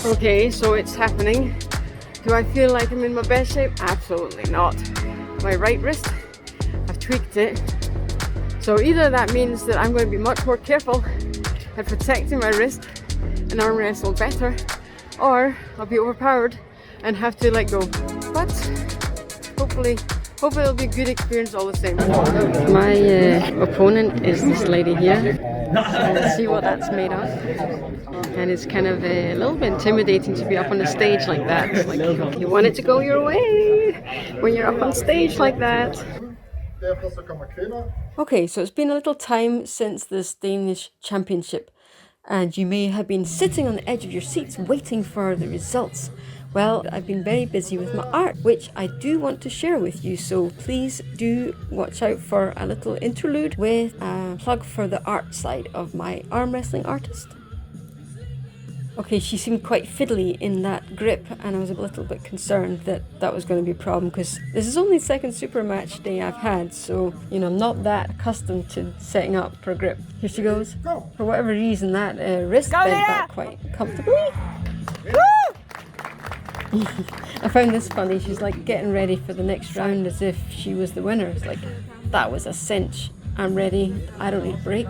Okay, so it's happening. Do I feel like I'm in my best shape? Absolutely not. My right wrist, I've tweaked it. So either that means that I'm going to be much more careful at protecting my wrist and arm wrestle better, or I'll be overpowered and have to let go. But hopefully it'll be a good experience all the same. My opponent is this lady here. Let's see what that's made of. And it's kind of a little bit intimidating to be up on the stage like that. It's like you want it to go your way when you're up on stage like that. Okay, so it's been a little time since this Danish Championship, and you may have been sitting on the edge of your seats waiting for the results. Well, I've been very busy with my art, which I do want to share with you, so please do watch out for a little interlude with a plug for the art side of my arm wrestling artist. Okay, she seemed quite fiddly in that grip, and I was a little bit concerned that that was going to be a problem, because this is only the second super match day I've had, so, you know, I'm not that accustomed to setting up for a grip. Here she goes. For whatever reason, that wrist bent back quite comfortably. I found this funny. She's like getting ready for the next round as if she was the winner. It's like, that was a cinch. I'm ready. I don't need a break.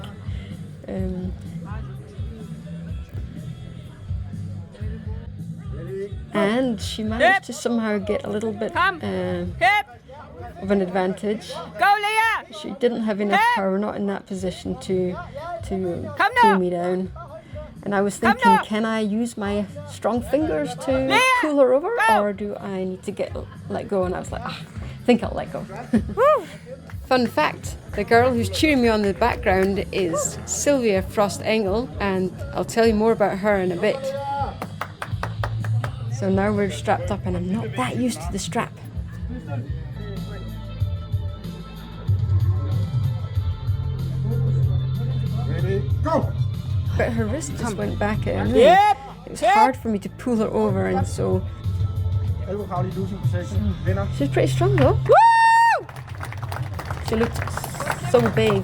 And she managed to somehow get a little bit of an advantage. Go, Leah! She didn't have enough power, not in that position, to pull me down. And I was thinking, can I use my strong fingers to pull her over, or do I need to let go? And I was like, I think I'll let go. Fun fact, the girl who's cheering me on in the background is Sylvia Frost-Engel, and I'll tell you more about her in a bit. So now we're strapped up, and I'm not that used to the strap. Ready, go! But her wrist just went back at her knee. It was hard for me to pull her over, and so she's pretty strong though. Woo! She looked so big.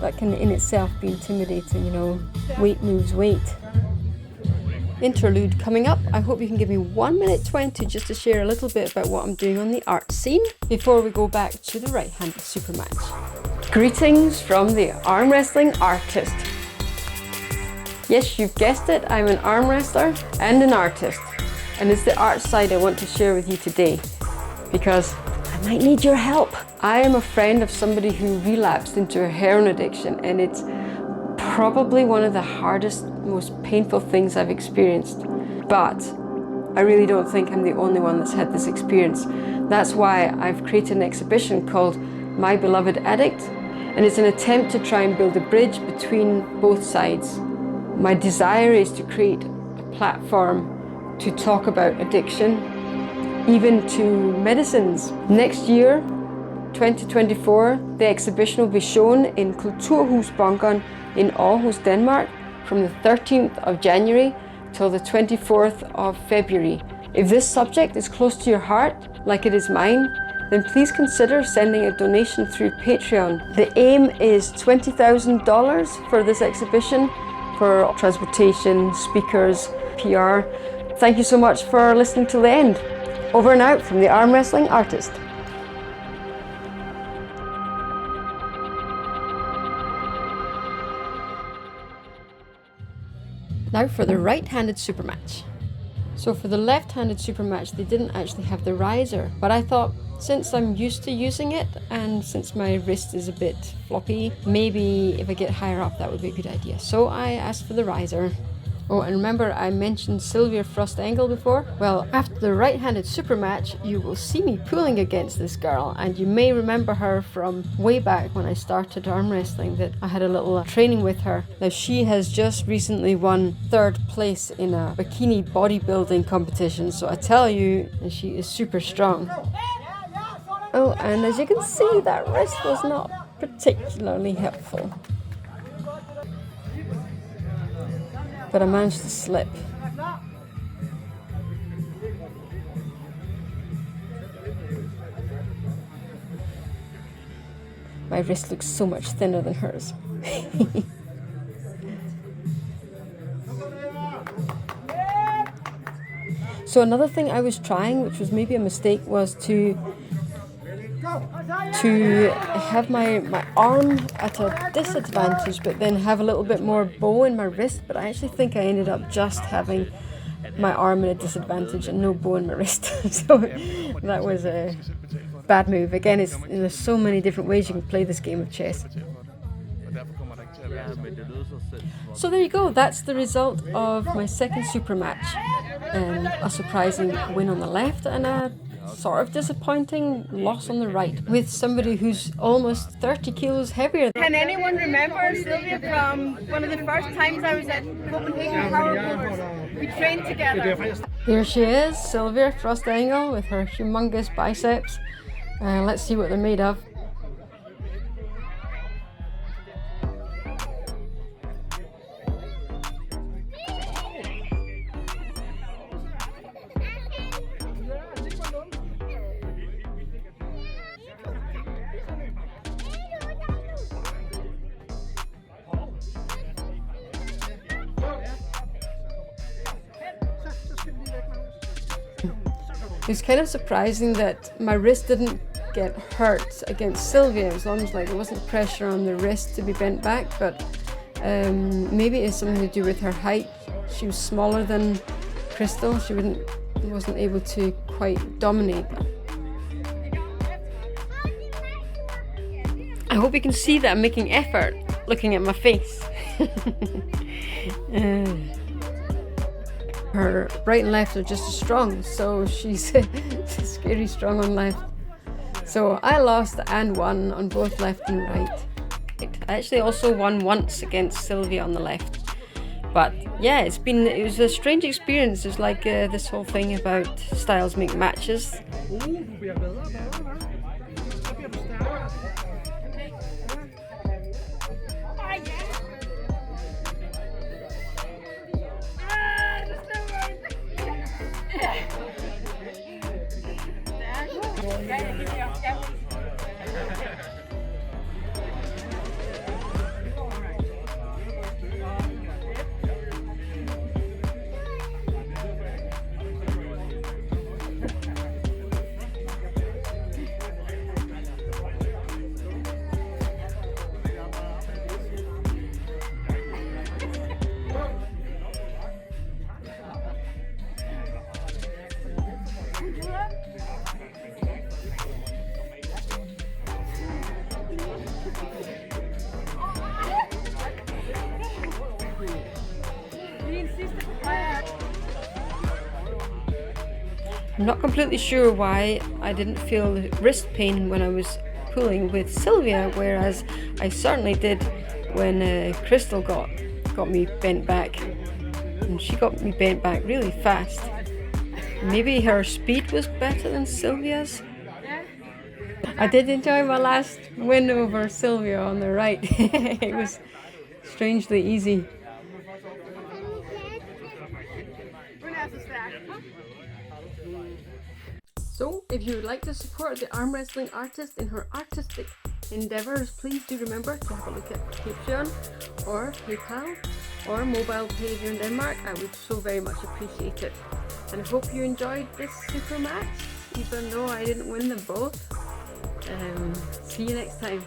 That can in itself be intimidating, you know. Weight moves weight. Interlude coming up. I hope you can give me 1 minute 20 just to share a little bit about what I'm doing on the art scene before we go back to the right-handed super match. Greetings from the arm wrestling artist. Yes, you've guessed it, I'm an arm wrestler and an artist. And it's the art side I want to share with you today, because I might need your help. I am a friend of somebody who relapsed into a heroin addiction, and it's probably one of the hardest, most painful things I've experienced. But I really don't think I'm the only one that's had this experience. That's why I've created an exhibition called My Beloved Addict, and it's an attempt to try and build a bridge between both sides. My desire is to create a platform to talk about addiction, even to medicines. Next year, 2024, the exhibition will be shown in Kulturhusbunkeren in Aarhus, Denmark, from the 13th of January till the 24th of February. If this subject is close to your heart, like it is mine, then please consider sending a donation through Patreon. The aim is $20,000 for this exhibition, for transportation, speakers, PR. Thank you so much for listening till the end. Over and out from the arm wrestling artist. Now for the right-handed super match. So for the left-handed super match, they didn't actually have the riser, but I thought, since I'm used to using it, and since my wrist is a bit floppy, maybe if I get higher up, that would be a good idea. So I asked for the riser. Oh, and remember I mentioned Sylvia Frost-Engel before? Well, after the right-handed super match, you will see me pulling against this girl, and you may remember her from way back when I started arm wrestling, that I had a little training with her. Now, she has just recently won 3rd place in a bikini bodybuilding competition, so I tell you, she is super strong. Oh, and as you can see, that wrist was not particularly helpful. But I managed to slip. My wrist looks so much thinner than hers. So another thing I was trying, which was maybe a mistake, was to have my arm at a disadvantage, but then have a little bit more bow in my wrist. But I actually think I ended up just having my arm at a disadvantage and no bow in my wrist. So that was a bad move. Again, there's so many different ways you can play this game of chess. So there you go, that's the result of my second super match. A surprising win on the left and a sort of disappointing loss on the right with somebody who's almost 30 kilos heavier. Can anyone remember Sylvia from one of the first times I was at Copenhagen Power Brewers? We trained together. There she is, Sylvia Frost-Engel with her humongous biceps. Let's see what they're made of. It's kind of surprising that my wrist didn't get hurt against Sylvia. It was almost like there wasn't pressure on the wrist to be bent back, but maybe it's something to do with her height. She was smaller than Crystal. She wasn't able to quite dominate. I hope you can see that I'm making effort looking at my face. Her right and left are just as strong, so she's scary strong on left. So I lost and won on both left and right. I actually also won once against Sylvia on the left. But yeah, it was a strange experience. It's like this whole thing about styles make matches. I'm not completely sure why I didn't feel wrist pain when I was pulling with Sylvia, whereas I certainly did when Crystal got me bent back. And she got me bent back really fast. Maybe her speed was better than Sylvia's. I did enjoy my last win over Sylvia on the right. It was strangely easy. So, if you would like to support the arm wrestling artist in her artistic endeavours, please do remember to have a look at Patreon or PayPal or mobile pay here in Denmark. I would so very much appreciate it. And I hope you enjoyed this super match, even though I didn't win them both. See you next time.